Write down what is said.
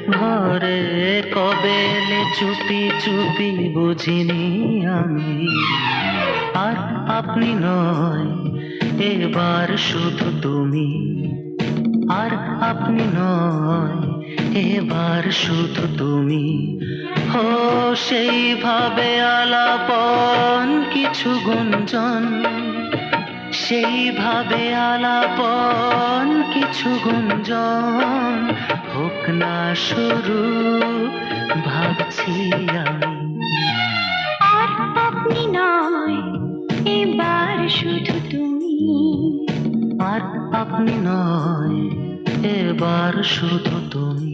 ঘরে কবে এলে চুপি চুপি বুঝিনি আমি। আর আপনি নয়, এবার শুধু তুমি। আর আপনি নয়, এবার শুধু তুমি। ও সেইভাবে আলাপন কিছু গুঞ্জন, সেইভাবে আলাপন কিছু গুঞ্জন। হোক না শুরু ভাবছি আমি। আর আপনি নয়, এবার শুধু তুমি। আর আপনি নয়, এবার শুধু তুমি।